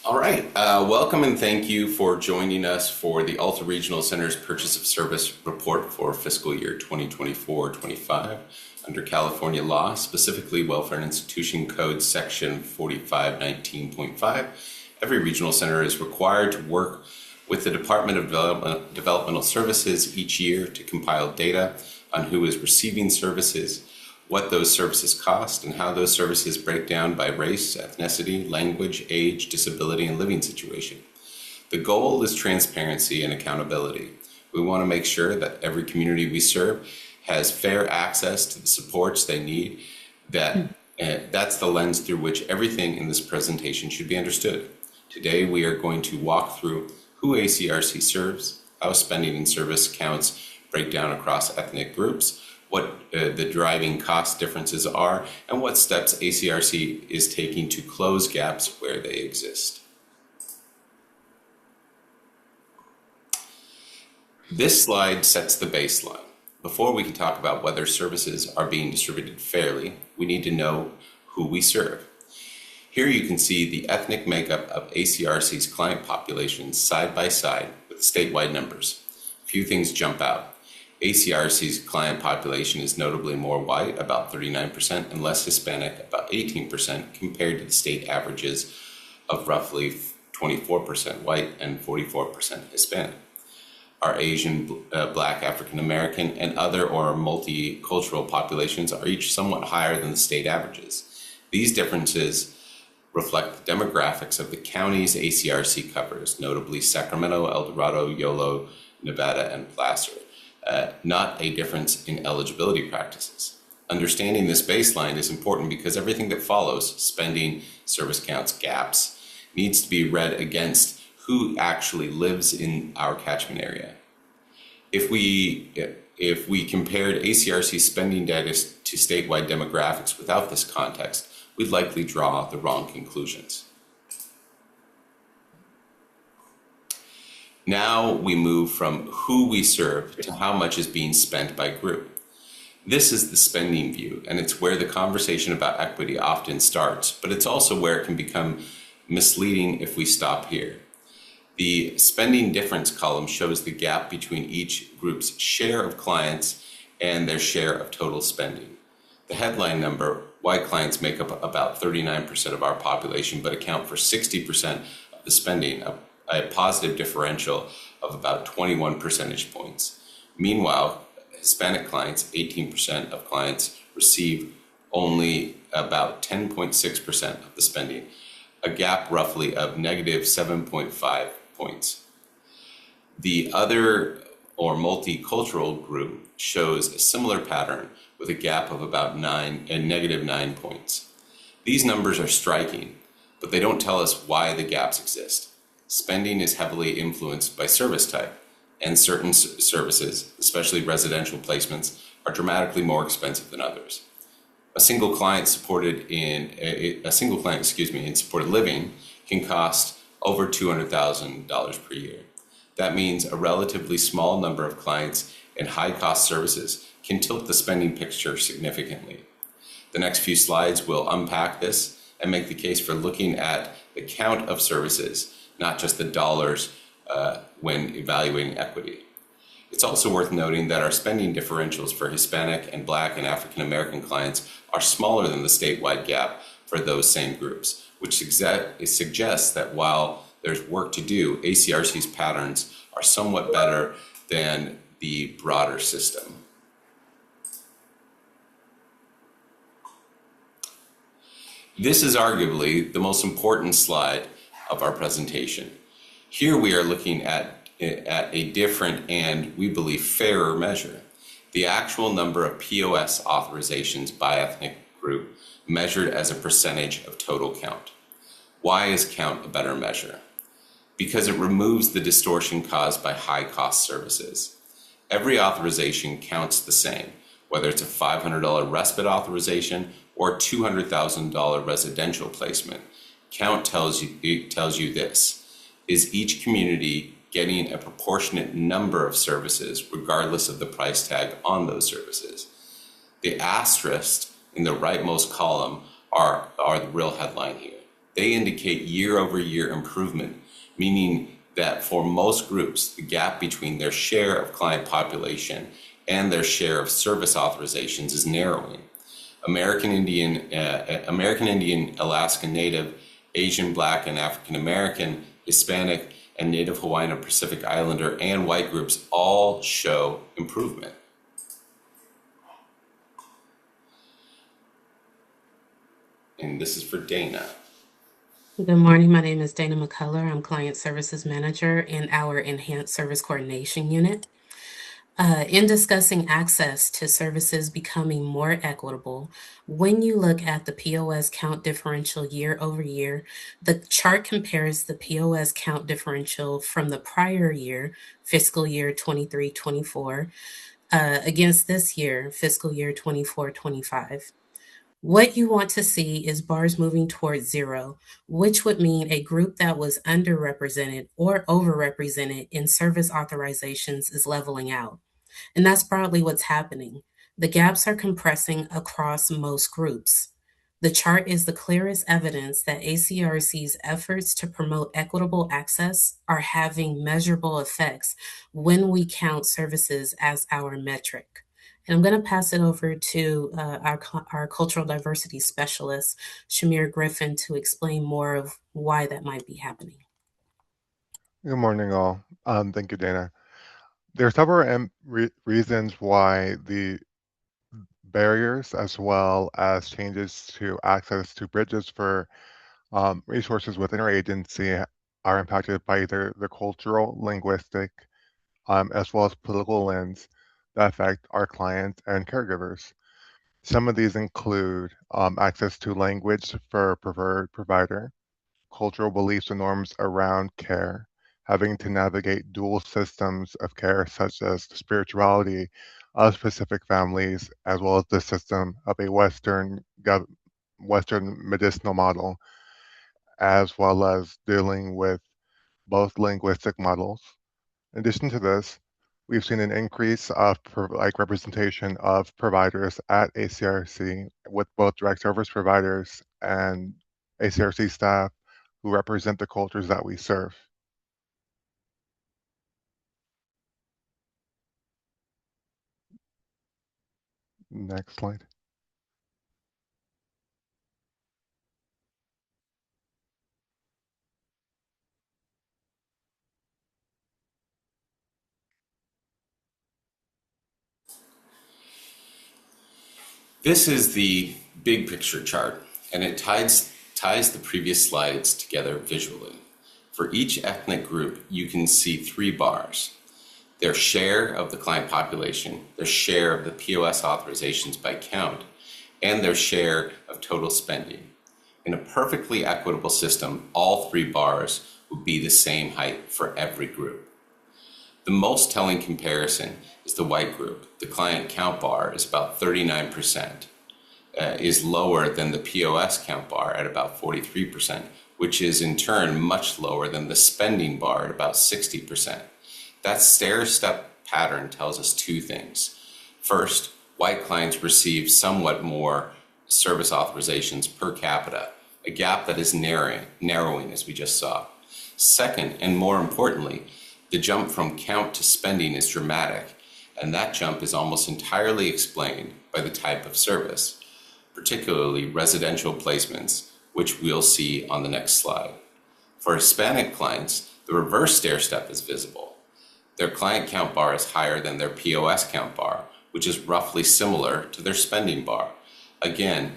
All right, welcome and thank you for joining us for the Alta Regional Center's Purchase of Service Report for fiscal year 2024-25 under California law, specifically Welfare and Institution Code Section 4519.5. Every regional center is required to work with the Department of Developmental Services each year to compile data on who is receiving services, what those services cost, and how those services break down by race, ethnicity, language, age, disability, and living situation. The goal is transparency and accountability. We want to make sure that every community we serve has fair access to the supports they need. That's the lens through which everything in this presentation should be understood. Today, we are going to walk through who ACRC serves, how spending and service counts break down across ethnic groups, what the driving cost differences are, and what steps ACRC is taking to close gaps where they exist. This slide sets the baseline. Before we can talk about whether services are being distributed fairly, we need to know who we serve. Here you can see the ethnic makeup of ACRC's client population side by side with statewide numbers. A few things jump out. ACRC's client population is notably more white, about 39%, and less Hispanic, about 18%, compared to the state averages of roughly 24% white and 44% Hispanic. Our Asian, Black, African American, and other or multicultural populations are each somewhat higher than the state averages. These differences reflect the demographics of the counties ACRC covers, notably Sacramento, El Dorado, Yolo, Nevada, and Placer. Not a difference in eligibility practices. Understanding this baseline is important because everything that follows, spending, service counts, gaps, needs to be read against who actually lives in our catchment area. If we compared ACRC spending data to statewide demographics without this context, we'd likely draw the wrong conclusions. Now we move from who we serve to how much is being spent by group. This is the spending view, and it's where the conversation about equity often starts, but it's also where it can become misleading if we stop here. The spending difference column shows the gap between each group's share of clients and their share of total spending. The headline number, white clients make up about 39% of our population but account for 60% of the spending, a positive differential of about 21 percentage points. Meanwhile, Hispanic clients, 18% of clients, receive only about 10.6% of the spending, a gap roughly of negative 7.5 points. The other or multicultural group shows a similar pattern with a gap of about negative 9 points. These numbers are striking, but they don't tell us why the gaps exist. Spending is heavily influenced by service type, and certain services, especially residential placements, are dramatically more expensive than others. A single client in supported living can cost over $200,000 per year. That means a relatively small number of clients in high-cost services can tilt the spending picture significantly. The next few slides will unpack this and make the case for looking at the count of services, not just the dollars when evaluating equity. It's also worth noting that our spending differentials for Hispanic and Black and African American clients are smaller than the statewide gap for those same groups, which suggests that while there's work to do, ACRC's patterns are somewhat better than the broader system. This is arguably the most important slide of our presentation. Here we are looking at a different and, we believe, fairer measure. The actual number of POS authorizations by ethnic group measured as a percentage of total count. Why is count a better measure? Because it removes the distortion caused by high-cost services. Every authorization counts the same, whether it's a $500 respite authorization or a $200,000 residential placement. Count tells you this: is each community getting a proportionate number of services regardless of the price tag on those services? The asterisks in the rightmost column are the real headline here. They indicate year over year improvement, meaning that for most groups, the gap between their share of client population and their share of service authorizations is narrowing. American Indian, Alaska Native, Asian, Black, and African American, Hispanic, and Native Hawaiian and Pacific Islander and white groups all show improvement. And this is for Dana. Good morning. My name is Dana McCullough. I'm Client Services Manager in our Enhanced Service Coordination Unit. In discussing access to services becoming more equitable, when you look at the POS count differential year over year, the chart compares the POS count differential from the prior year, fiscal year 23-24, against this year, fiscal year 24-25. What you want to see is bars moving towards zero, which would mean a group that was underrepresented or overrepresented in service authorizations is leveling out. And that's broadly what's happening. The gaps are compressing across most groups. The chart is the clearest evidence that ACRC's efforts to promote equitable access are having measurable effects when we count services as our metric. And I'm going to pass it over to our cultural diversity specialist, Shamir Griffin, to explain more of why that might be happening. Good morning, all. Thank you, Dana. There are several reasons why the barriers, as well as changes to access to bridges for resources within our agency, are impacted by either the cultural, linguistic, as well as political lens that affect our clients and caregivers. Some of these include access to language for preferred provider, cultural beliefs and norms around care, having to navigate dual systems of care, such as the spirituality of specific families, as well as the system of a Western medicinal model, as well as dealing with both linguistic models. In addition to this, we've seen an increase of representation of providers at ACRC with both direct service providers and ACRC staff who represent the cultures that we serve. Next slide. This is the big picture chart, and it ties the previous slides together visually. For each ethnic group, you can see 3 bars. Their share of the client population, their share of the POS authorizations by count, and their share of total spending. In a perfectly equitable system, all 3 bars would be the same height for every group. The most telling comparison is the white group. The client count bar is about 39%, is lower than the POS count bar at about 43%, which is in turn much lower than the spending bar at about 60%. That stair-step pattern tells us 2 things. First, white clients receive somewhat more service authorizations per capita, a gap that is narrowing as we just saw. Second, and more importantly, the jump from count to spending is dramatic, and that jump is almost entirely explained by the type of service, particularly residential placements, which we'll see on the next slide. For Hispanic clients, the reverse stair-step is visible. Their client count bar is higher than their POS count bar, which is roughly similar to their spending bar. Again,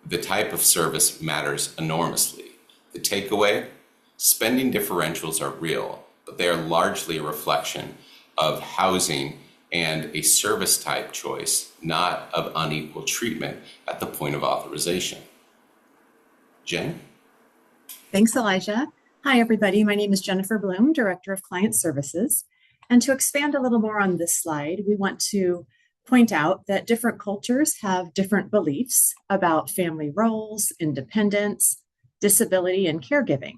the type of service matters enormously. The takeaway? Spending differentials are real, but they are largely a reflection of housing and a service type choice, not of unequal treatment at the point of authorization. Jen? Thanks, Elijah. Hi, everybody. My name is Jennifer Bloom, Director of Client Services. And to expand a little more on this slide, we want to point out that different cultures have different beliefs about family roles, independence, disability, and caregiving.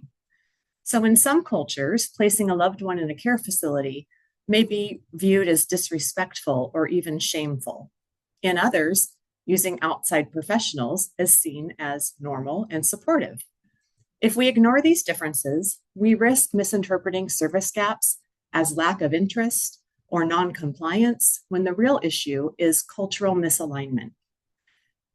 So in some cultures, placing a loved one in a care facility may be viewed as disrespectful or even shameful. In others, using outside professionals is seen as normal and supportive. If we ignore these differences, we risk misinterpreting service gaps as lack of interest or non-compliance when the real issue is cultural misalignment.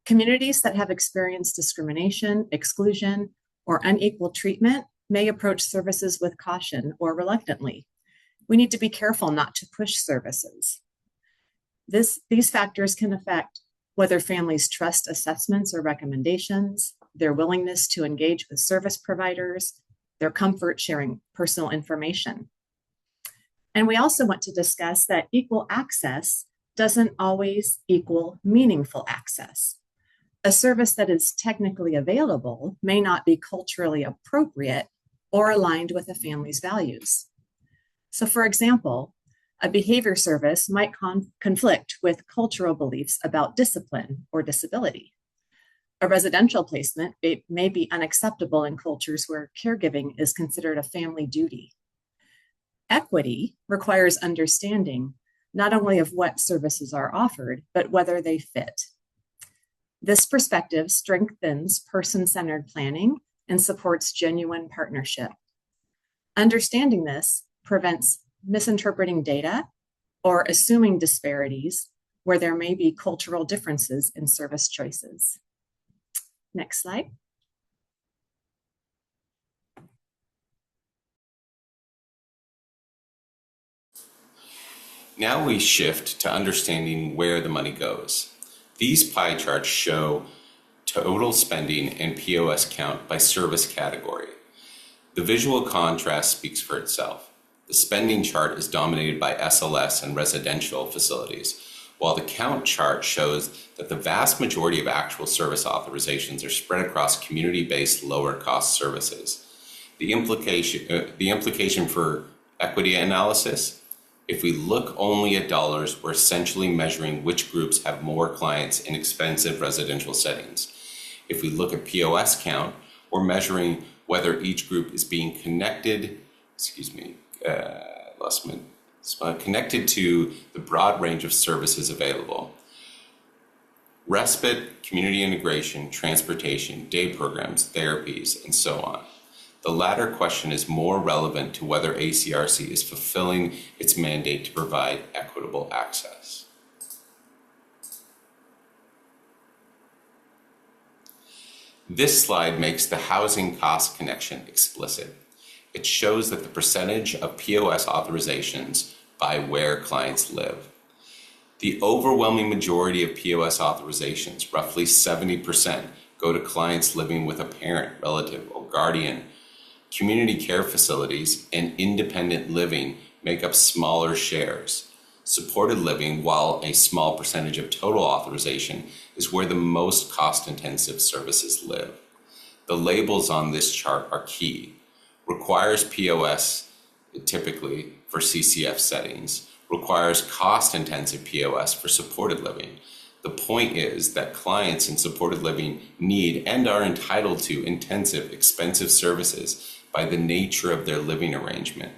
Communities that have experienced discrimination, exclusion, or unequal treatment may approach services with caution or reluctantly. We need to be careful not to push services. These factors can affect whether families trust assessments or recommendations, their willingness to engage with service providers, their comfort sharing personal information. And we also want to discuss that equal access doesn't always equal meaningful access. A service that is technically available may not be culturally appropriate or aligned with a family's values. So, for example, a behavior service might conflict with cultural beliefs about discipline or disability. A residential placement may be unacceptable in cultures where caregiving is considered a family duty. Equity requires understanding not only of what services are offered, but whether they fit. This perspective strengthens person-centered planning and supports genuine partnership. Understanding this prevents misinterpreting data or assuming disparities where there may be cultural differences in service choices. Next slide. Now we shift to understanding where the money goes. These pie charts show total spending and POS count by service category. The visual contrast speaks for itself. The spending chart is dominated by SLS and residential facilities, while the count chart shows that the vast majority of actual service authorizations are spread across community-based lower-cost services. The implication for equity analysis: if we look only at dollars, we're essentially measuring which groups have more clients in expensive residential settings. If we look at POS count, we're measuring whether each group is being connected to the broad range of services available. Respite, community integration, transportation, day programs, therapies, and so on. The latter question is more relevant to whether ACRC is fulfilling its mandate to provide equitable access. This slide makes the housing cost connection explicit. It shows that the percentage of POS authorizations by where clients live. The overwhelming majority of POS authorizations, roughly 70%, go to clients living with a parent, relative, or guardian. Community care facilities and independent living make up smaller shares. Supported living, while a small percentage of total authorization, is where the most cost-intensive services live. The labels on this chart are key. Requires POS, typically for CCF settings. Requires cost-intensive POS for supported living. The point is that clients in supported living need and are entitled to intensive, expensive services by the nature of their living arrangement.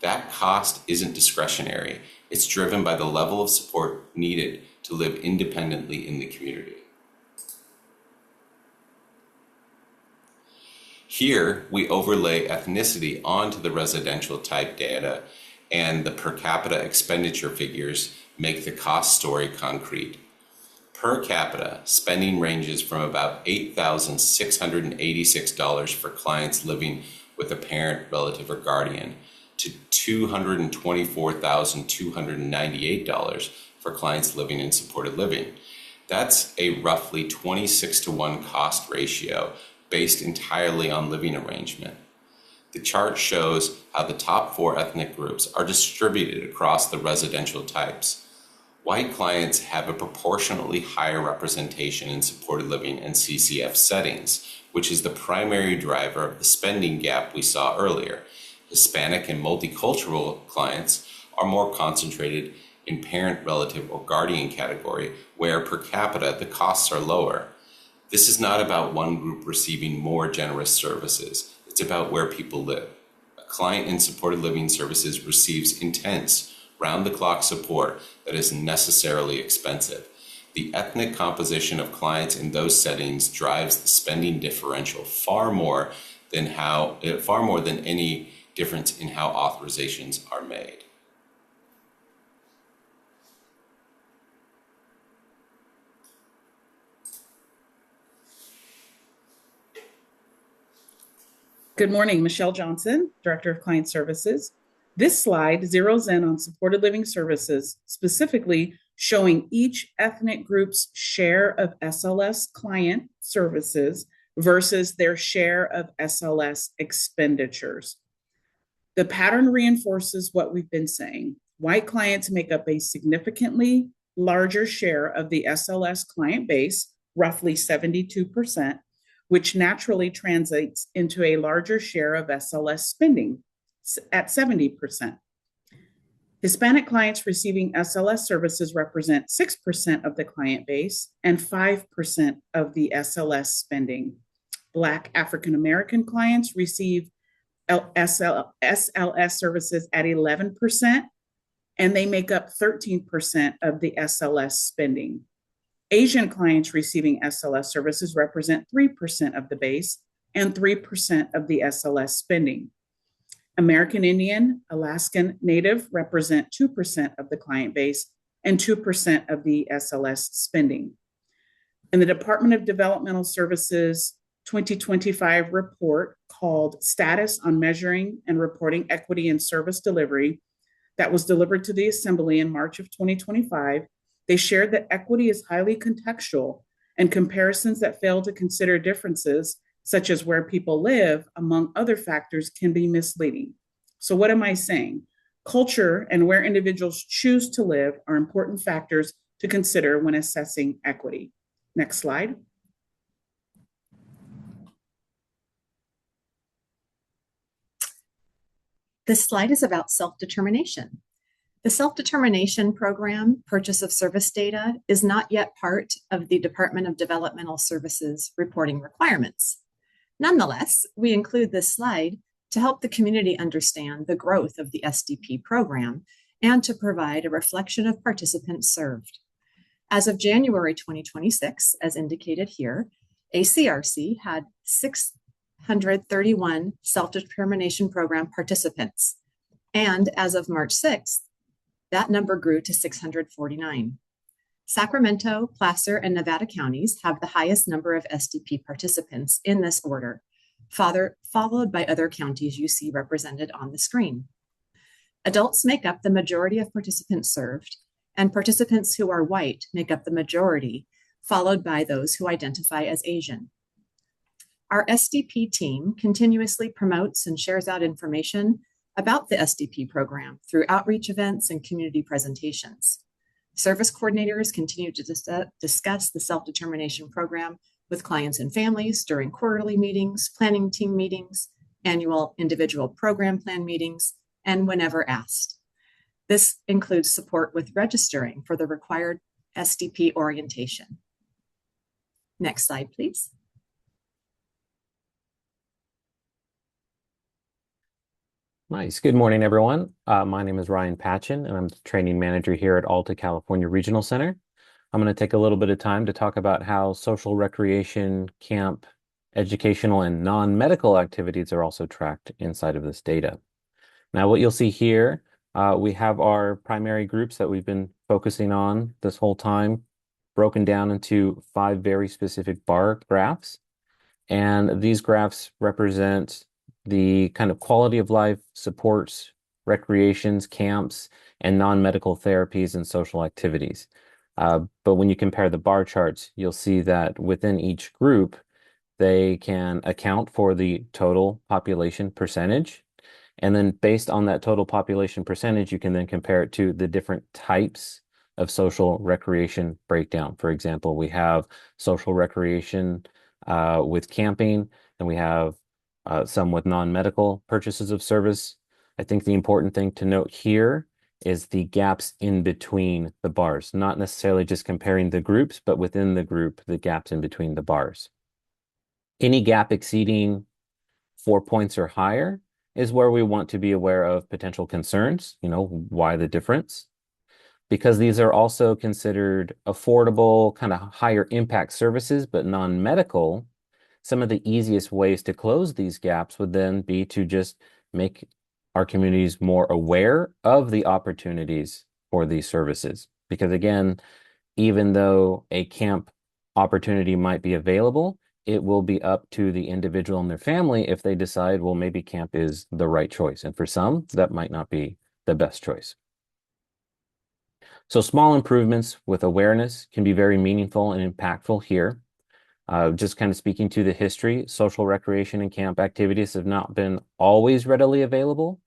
That cost isn't discretionary. It's driven by the level of support needed to live independently in the community. Here, we overlay ethnicity onto the residential type data, and the per capita expenditure figures make the cost story concrete. Per capita, spending ranges from about $8,686 for clients living with a parent, relative, or guardian to $224,298 for clients living in supported living. That's a roughly 26-to-1 cost ratio based entirely on living arrangement. The chart shows how the top 4 ethnic groups are distributed across the residential types. White clients have a proportionately higher representation in supported living and CCF settings, which is the primary driver of the spending gap we saw earlier. Hispanic and multicultural clients are more concentrated in parent, relative, or guardian category, where per capita the costs are lower. This is not about one group receiving more generous services. It's about where people live. A client in supported living services receives intense, round-the-clock support that is necessarily expensive. The ethnic composition of clients in those settings drives the spending differential far more than how, far more than any difference in how authorizations are made. Good morning, Michelle Johnson, Director of Client Services. This slide zeroes in on supported living services, specifically showing each ethnic group's share of SLS client services versus their share of SLS expenditures. The pattern reinforces what we've been saying. White clients make up a significantly larger share of the SLS client base, roughly 72%, which naturally translates into a larger share of SLS spending at 70%. Hispanic clients receiving SLS services represent 6% of the client base and 5% of the SLS spending. Black African American clients receive SLS services at 11%, and they make up 13% of the SLS spending. Asian clients receiving SLS services represent 3% of the base and 3% of the SLS spending. American Indian, Alaskan Native represent 2% of the client base and 2% of the SLS spending. In the Department of Developmental Services 2025 report called Status on Measuring and Reporting Equity in Service Delivery that was delivered to the Assembly in March of 2025, they shared that equity is highly contextual and comparisons that fail to consider differences, such as where people live, among other factors, can be misleading. So what am I saying? Culture and where individuals choose to live are important factors to consider when assessing equity. Next slide. This slide is about self-determination. The self-determination program, purchase of service data, is not yet part of the Department of Developmental Services reporting requirements. Nonetheless, we include this slide to help the community understand the growth of the SDP program and to provide a reflection of participants served. As of January 2026, as indicated here, ACRC had 631 self-determination program participants. And as of March 6th, that number grew to 649. Sacramento, Placer, and Nevada counties have the highest number of SDP participants in this order, followed by other counties you see represented on the screen. Adults make up the majority of participants served, and participants who are white make up the majority, followed by those who identify as Asian. Our SDP team continuously promotes and shares out information about the SDP program through outreach events and community presentations. Service coordinators continue to discuss the self-determination program with clients and families during quarterly meetings, planning team meetings, annual individual program plan meetings, and whenever asked. This includes support with registering for the required SDP orientation. Next slide, please. Nice. Good morning, everyone. My name is Ryan Patchen, and I'm the training manager here at Alta California Regional Center. I'm going to take a little bit of time to talk about how social recreation, camp, educational, and non-medical activities are also tracked inside of this data. Now, what you'll see here, we have our primary groups that we've been focusing on this whole time, broken down into 5 very specific bar graphs. And these graphs represent the kind of quality of life, supports, recreations, camps, and non-medical therapies and social activities. But when you compare the bar charts, you'll see that within each group, they can account for the total population percentage. And then based on that total population percentage, you can then compare it to the different types of social recreation breakdown. For example, we have social recreation with camping, and we have some with non-medical purchases of service. I think the important thing to note here is the gaps in between the bars, not necessarily just comparing the groups, but within the group, the gaps in between the bars. Any gap exceeding 4 points or higher is where we want to be aware of potential concerns. Why the difference? Because these are also considered affordable, kind of higher impact services, but non-medical. some of the easiest ways to close these gaps would then be to just make our communities more aware of the opportunities for these services. Because again, even though a camp opportunity might be available, it will be up to the individual and their family if they decide, well, maybe camp is the right choice. And for some, that might not be the best choice. So small improvements with awareness can be very meaningful and impactful here. Just kind of speaking to the history, social recreation and camp activities have not been always readily available,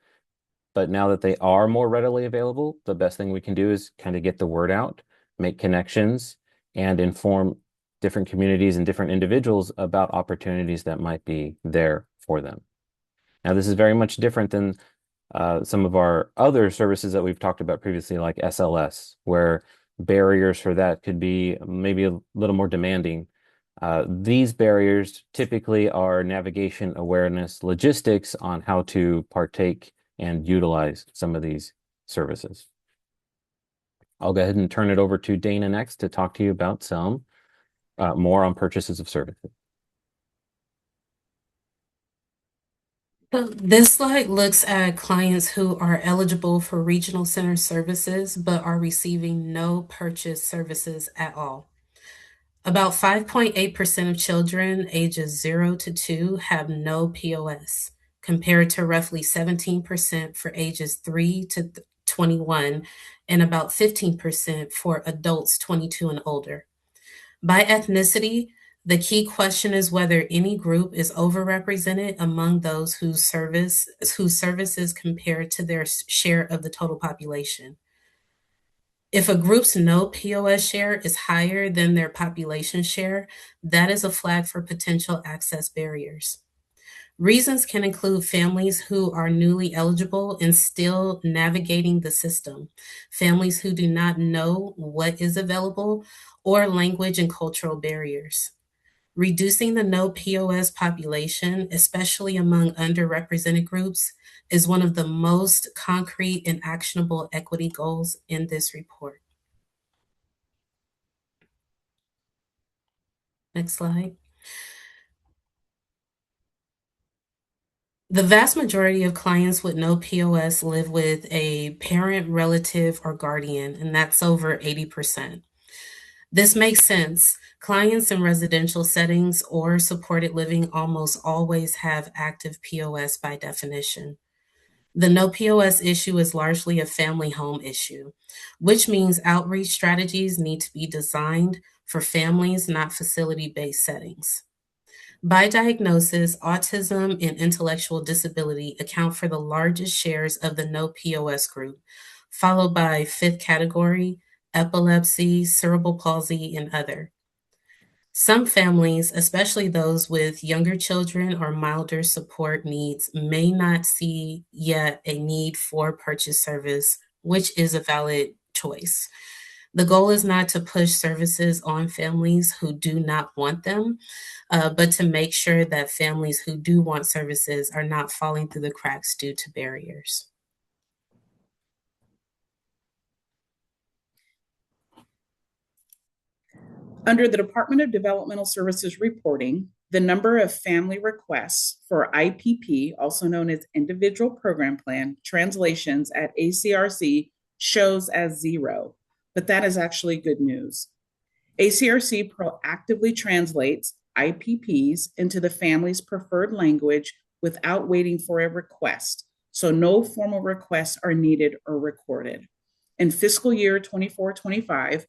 but now that they are more readily available, the best thing we can do is kind of get the word out, make connections, and inform different communities and different individuals about opportunities that might be there for them. Now, this is very much different than some of our other services that we've talked about previously, like SLS, where barriers for that could be maybe a little more demanding. These barriers typically are navigation, awareness, logistics on how to partake and utilize some of these services. I'll go ahead and turn it over to Dana next to talk to you about some more on purchases of services. So this slide looks at clients who are eligible for regional center services but are receiving no purchase services at all. About 5.8% of children ages 0 to 2 have no POS, compared to roughly 17% for ages 3 to 21 and about 15% for adults 22 and older. By ethnicity, the key question is whether any group is overrepresented among those whose services compared to their share of the total population. If a group's no POS share is higher than their population share, that is a flag for potential access barriers. Reasons can include families who are newly eligible and still navigating the system, families who do not know what is available, or language and cultural barriers. Reducing the no POS population, especially among underrepresented groups, is one of the most concrete and actionable equity goals in this report. Next slide. The vast majority of clients with no POS live with a parent, relative, or guardian, and that's over 80%. This makes sense. Clients in residential settings or supported living almost always have active POS by definition. The no POS issue is largely a family home issue, which means outreach strategies need to be designed for families, not facility-based settings. By diagnosis, autism and intellectual disability account for the largest shares of the no POS group, followed by fifth category, epilepsy, cerebral palsy, and other. Some families, especially those with younger children or milder support needs, may not see yet a need for purchase service, which is a valid choice. The goal is not to push services on families who do not want them, but to make sure that families who do want services are not falling through the cracks due to barriers. Under the Department of Developmental Services reporting, the number of family requests for IPP, also known as Individual Program Plan, translations at ACRC shows as 0, but that is actually good news. ACRC proactively translates IPPs into the family's preferred language without waiting for a request, so no formal requests are needed or recorded. In fiscal year 24-25,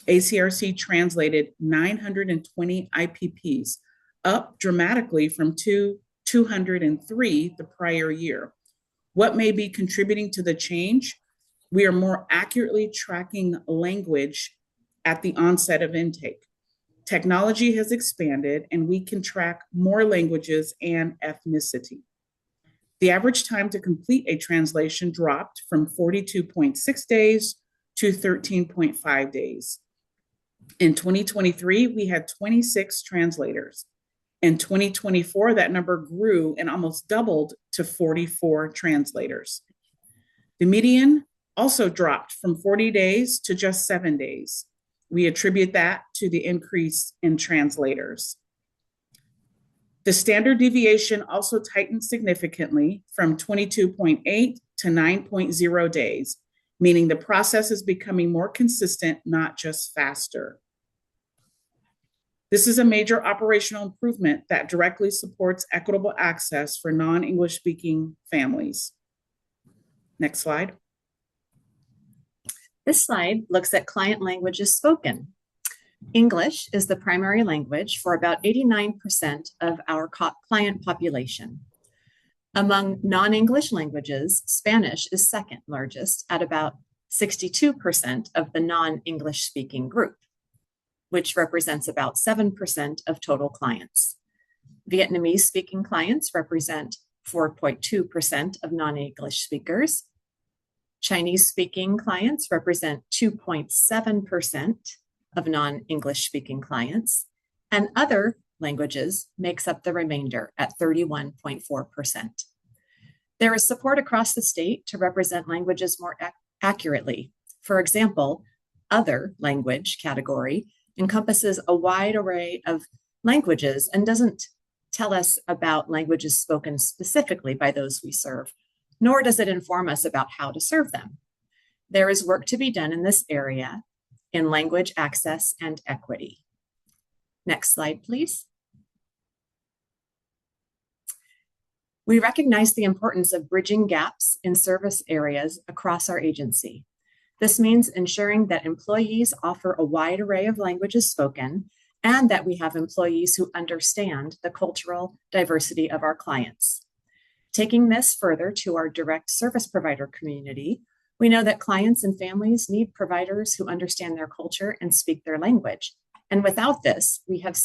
ACRC translated 920 IPPs, up dramatically from 203 the prior year. What may be contributing to the change? We are more accurately tracking language at the onset of intake. Technology has expanded and we can track more languages and ethnicity. The average time to complete a translation dropped from 42.6 days to 13.5 days. In 2023, we had 26 translators. In 2024, that number grew and almost doubled to 44 translators. The median also dropped from 40 days to just 7 days. We attribute that to the increase in translators. The standard deviation also tightened significantly from 22.8 to 9.0 days, meaning the process is becoming more consistent, not just faster. This is a major operational improvement that directly supports equitable access for non-English speaking families. Next slide. This slide looks at client languages spoken. English is the primary language for about 89% of our client population. Among non-English languages, Spanish is second largest at about 62% of the non-English speaking group, which represents about 7% of total clients. Vietnamese speaking clients represent 4.2% of non-English speakers. Chinese speaking clients represent 2.7% of non-English speaking clients, and other languages makes up the remainder at 31.4%. There is support across the state to represent languages more accurately. For example, other language category encompasses a wide array of languages and doesn't tell us about languages spoken specifically by those we serve, nor does it inform us about how to serve them. There is work to be done in this area in language access and equity. Next slide, please. We recognize the importance of bridging gaps in service areas across our agency. This means ensuring that employees offer a wide array of languages spoken and that we have employees who understand the cultural diversity of our clients. Taking this further to our direct service provider community, we know that clients and families need providers who understand their culture and speak their language. And without this, we have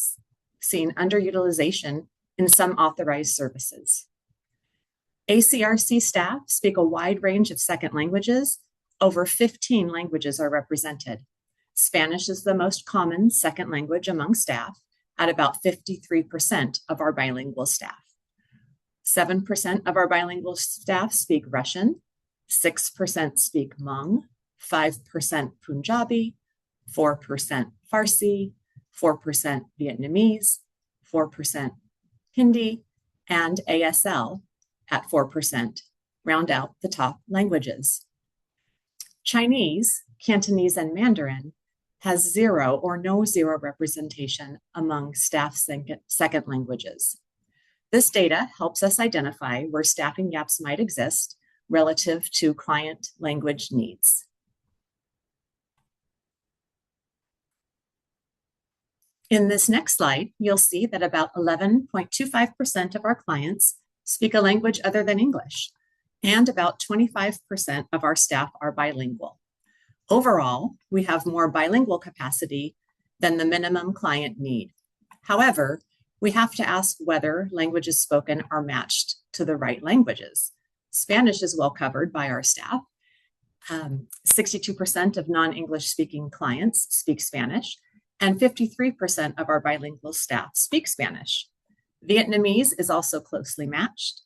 seen underutilization in some authorized services. ACRC staff speak a wide range of second languages. Over 15 languages are represented. Spanish is the most common second language among staff at about 53% of our bilingual staff. 7% of our bilingual staff speak Russian, 6% speak Hmong, 5% Punjabi, 4% Farsi, 4% Vietnamese, 4% Hindi, and ASL at 4% round out the top languages. Chinese, Cantonese, and Mandarin has zero or no zero representation among staff second languages. This data helps us identify where staffing gaps might exist relative to client language needs. In this next slide, you'll see that about 11.25% of our clients speak a language other than English, and about 25% of our staff are bilingual. Overall, we have more bilingual capacity than the minimum client need. However, we have to ask whether languages spoken are matched to the right languages. Spanish is well covered by our staff. 62% of non-English speaking clients speak Spanish, and 53% of our bilingual staff speak Spanish. Vietnamese is also closely matched.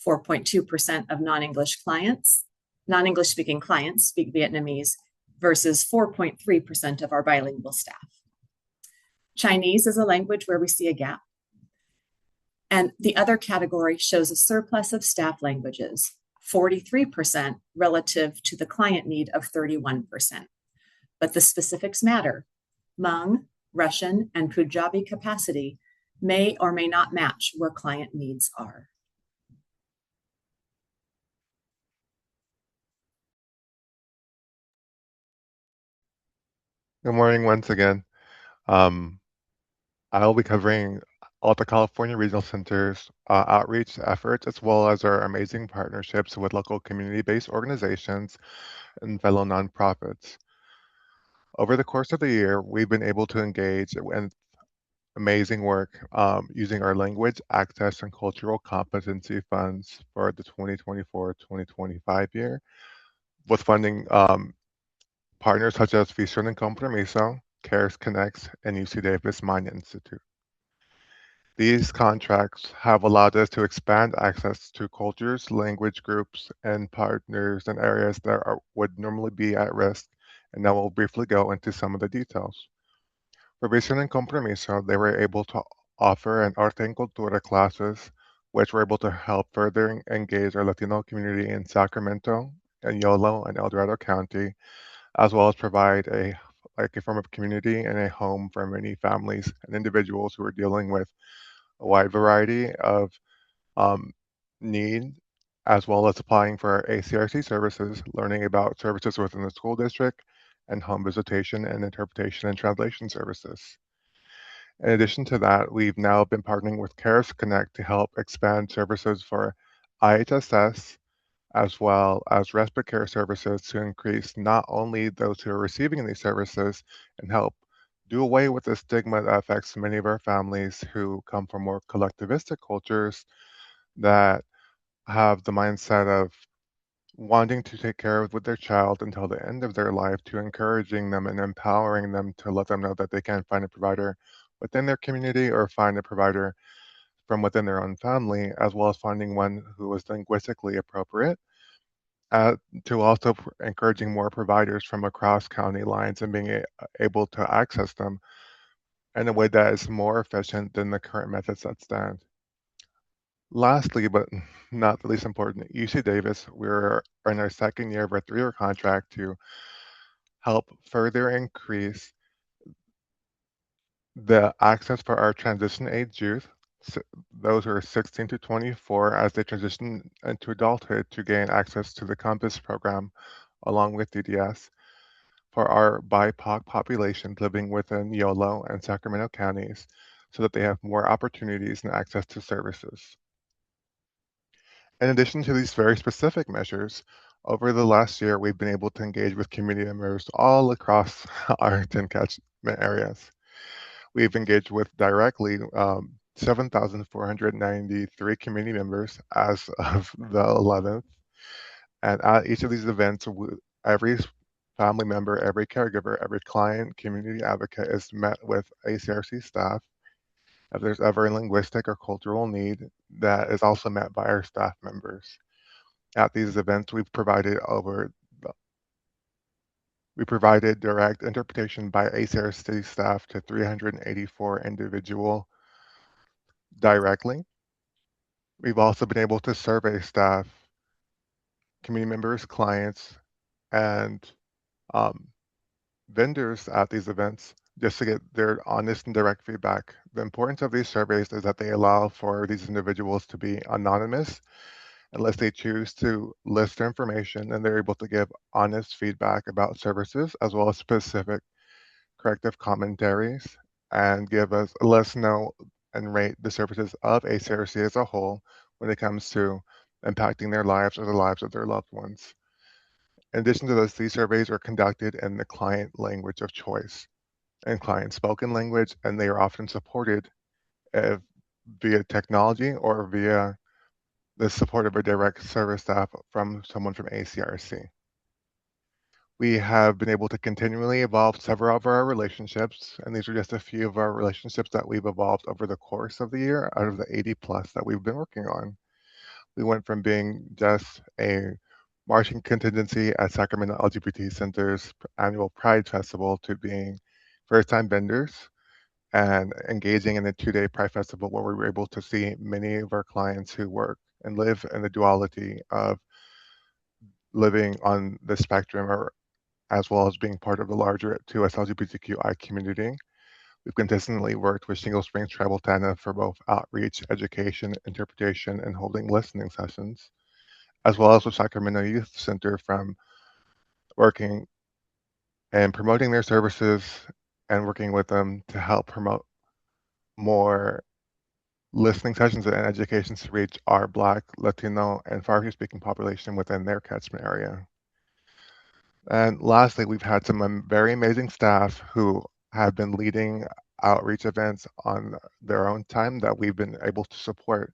4.2% of non-English speaking clients speak Vietnamese versus 4.3% of our bilingual staff. Chinese is a language where we see a gap. And the other category shows a surplus of staff languages, 43% relative to the client need of 31%. But the specifics matter. Hmong, Russian, and Punjabi capacity may or may not match where client needs are. Good morning once again. I'll be covering Alta California Regional Center's outreach efforts, as well as our amazing partnerships with local community-based organizations and fellow nonprofits. Over the course of the year, we've been able to engage in amazing work using our language access and cultural competency funds for the 2024-2025 year, with funding partners such as Visión en Compromiso, CARES Connects, and UC Davis Mine Institute. These contracts have allowed us to expand access to cultures, language groups, and partners in areas that would normally be at risk, and now we'll briefly go into some of the details. For Visión en Compromiso, they were able to offer an arte and cultura classes, which were able to help further engage our Latino community in Sacramento and Yolo and El Dorado County, as well as provide a form of community and a home for many families and individuals who are dealing with a wide variety of um, need, as well as applying for ACRC services, learning about services within the school district, and home visitation and interpretation and translation services. In addition to that, we've now been partnering with Cares Connect to help expand services for IHSS as well as respite care services to increase not only those who are receiving these services and help do away with the stigma that affects many of our families who come from more collectivistic cultures that have the mindset of wanting to take care of with their child until the end of their life, to encouraging them and empowering them to let them know that they can find a provider within their community or find a provider from within their own family, as well as finding one who is linguistically appropriate, uh, to also encouraging more providers from across county lines and being able to access them in a way that is more efficient than the current methods that stand. Lastly, but not the least important, UC Davis, we're in our second year of our 3-year contract to help further increase the access for our transition age youth, those who are 16 to 24, as they transition into adulthood, to gain access to the Compass program along with DDS for our BIPOC population living within Yolo and Sacramento counties so that they have more opportunities and access to services. In addition to these very specific measures, over the last year, we've been able to engage with community members all across our 10 catchment areas. We've engaged with directly 7,493 community members as of the 11th. And at each of these events, every family member, every caregiver, every client, community advocate is met with ACRC staff. If there's ever a linguistic or cultural need, that is also met by our staff members. At these events, we provided direct interpretation by ACRC staff to 384 individual directly. We've also been able to survey staff, community members, clients, and um, vendors at these events just to get their honest and direct feedback. The importance of these surveys is that they allow for these individuals to be anonymous unless they choose to list their information, and they're able to give honest feedback about services as well as specific corrective commentaries and let us know and rate the services of ACRC as a whole when it comes to impacting their lives or the lives of their loved ones. In addition to this, these surveys are conducted in the client language of choice and client spoken language, and they are often supported uh, via technology or via the support of a direct service staff from someone from ACRC. We have been able to continually evolve several of our relationships, and these are just a few of our relationships that we've evolved over the course of the year out of the 80 plus that we've been working on. We went from being just a marching contingency at Sacramento LGBT Center's annual Pride Festival to being first-time vendors and engaging in a 2-day Pride Festival where we were able to see many of our clients who work and live in the duality of living on the spectrum or as well as being part of the larger 2S LGBTQI community. We've consistently worked with Shingle Springs Tribal TANA for both outreach, education, interpretation, and holding listening sessions, as well as with Sacramento Youth Center from working and promoting their services and working with them to help promote more listening sessions and education to reach our Black, Latino, and Farsi-speaking population within their catchment area. And lastly, we've had some very amazing staff who have been leading outreach events on their own time that we've been able to support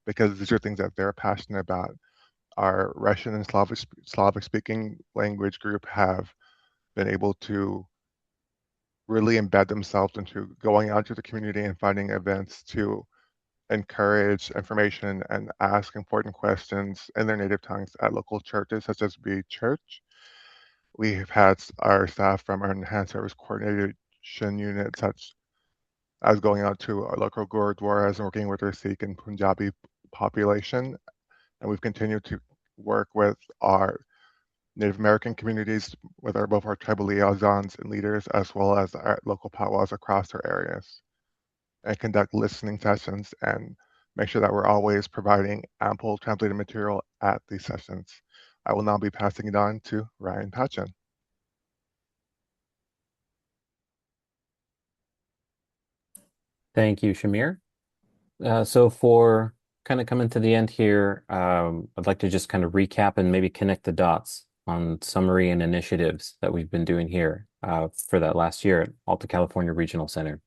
because these are things that they're passionate about. Our Russian and Slavic speaking language group have been able to really embed themselves into going out to the community and finding events to encourage information and ask important questions in their native tongues at local churches such as Be Church. We have had our staff from our enhanced service coordination unit, such as going out to our local Gurdwaras and working with our Sikh and Punjabi population. And we've continued to work with our Native American communities, with both our tribal liaisons and leaders, as well as our local powwows across our areas, and conduct listening sessions and make sure that we're always providing ample translated material at these sessions. I will now be passing it on to Ryan Patchen. Thank you, Shamir. So for kind of coming to the end here, I'd like to just kind of recap and maybe connect the dots on summary and initiatives that we've been doing here for that last year at Alta California Regional Center.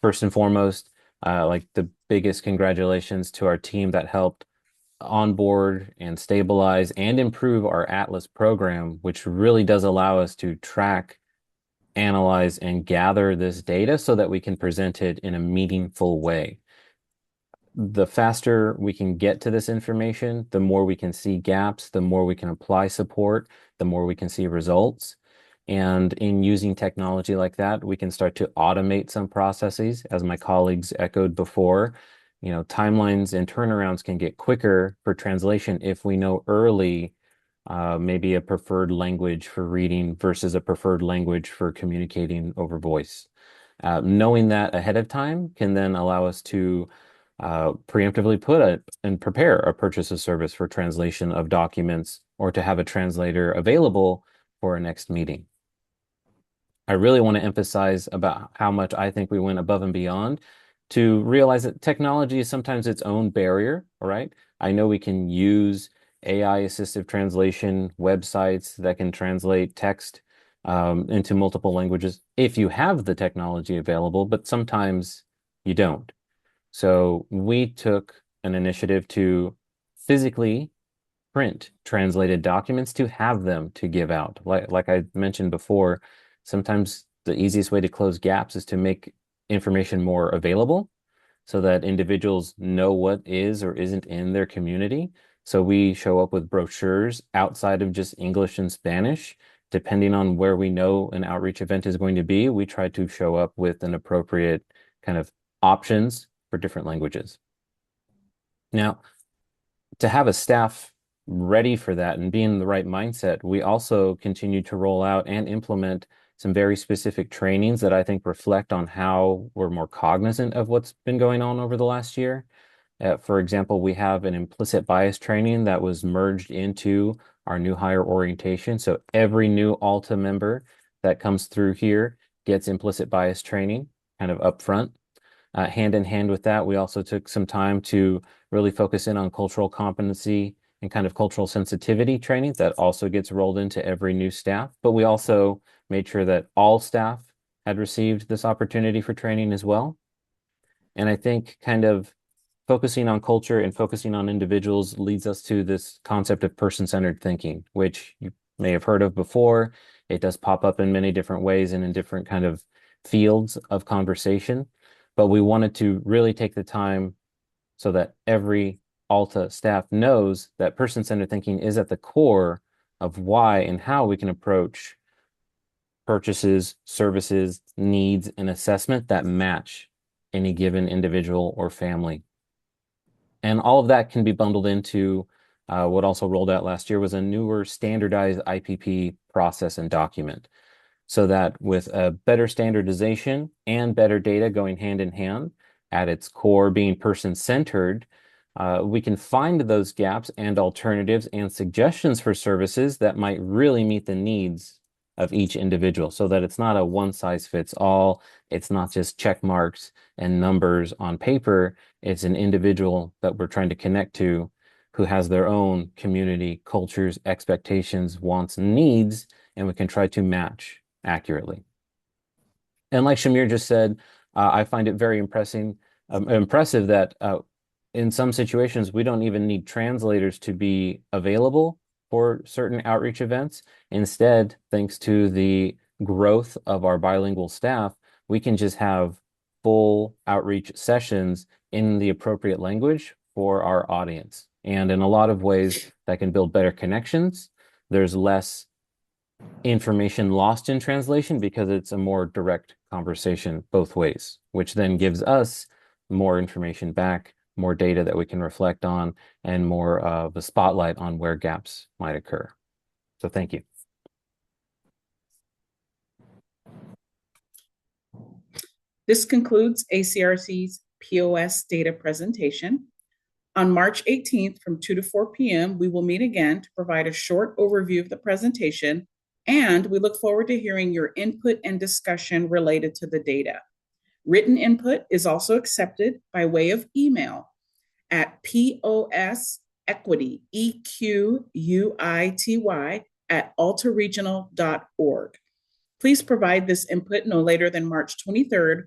First and foremost, like the biggest congratulations to our team that helped onboard and stabilize and improve our Atlas program, which really does allow us to track, analyze, and gather this data so that we can present it in a meaningful way. The faster we can get to this information, the more we can see gaps, the more we can apply support, the more we can see results. And in using technology like that, we can start to automate some processes, as my colleagues echoed before. You know, timelines and turnarounds can get quicker for translation if we know early maybe a preferred language for reading versus a preferred language for communicating over voice. Knowing that ahead of time can then allow us to preemptively put and prepare a purchase of service for translation of documents or to have a translator available for a next meeting. I really want to emphasize about how much I think we went above and beyond to realize that technology is sometimes its own barrier, all right? I know we can use AI assistive translation websites that can translate text into multiple languages if you have the technology available, but sometimes you don't. So we took an initiative to physically print translated documents to have them to give out. Like I mentioned before, sometimes the easiest way to close gaps is to make information more available so that individuals know what is or isn't in their community. So we show up with brochures outside of just English and Spanish. Depending on where we know an outreach event is going to be, we try to show up with an appropriate kind of options for different languages. Now, to have a staff ready for that and be in the right mindset, we also continue to roll out and implement some very specific trainings that I think reflect on how we're more cognizant of what's been going on over the last year. For example, we have an implicit bias training that was merged into our new hire orientation. So every new Alta member that comes through here gets implicit bias training kind of upfront. Hand in hand with that, we also took some time to really focus in on cultural competency and kind of cultural sensitivity training that also gets rolled into every new staff. But we also made sure that all staff had received this opportunity for training as well. And I think kind of focusing on culture and focusing on individuals leads us to this concept of person-centered thinking, which you may have heard of before. It does pop up in many different ways and in different kind of fields of conversation. But we wanted to really take the time so that every Alta staff knows that person-centered thinking is at the core of why and how we can approach purchases, services, needs, and assessment that match any given individual or family. And all of that can be bundled into what also rolled out last year was a newer standardized IPP process and document. So that with a better standardization and better data going hand in hand, at its core being person-centered, we can find those gaps and alternatives and suggestions for services that might really meet the needs of each individual so that it's not a one-size-fits-all. It's not just check marks and numbers on paper. It's an individual that we're trying to connect to who has their own community, cultures, expectations, wants, and needs, and we can try to match accurately. And like Shamir just said, I find it very impressive that in some situations, we don't even need translators to be available for certain outreach events. Instead, thanks to the growth of our bilingual staff, we can just have full outreach sessions in the appropriate language for our audience. And in a lot of ways, that can build better connections. There's less information lost in translation because it's a more direct conversation both ways, which then gives us more information back, more data that we can reflect on, and more of a spotlight on where gaps might occur. So thank you. This concludes ACRC's POS data presentation. On March 18th from 2 to 4 p.m., we will meet again to provide a short overview of the presentation, and we look forward to hearing your input and discussion related to the data. Written input is also accepted by way of email at POS Equity, EQUITY, at altaregional.org. Please provide this input no later than March 23rd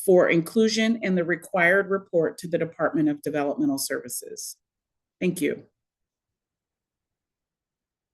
for inclusion in the required report to the Department of Developmental Services. Thank you.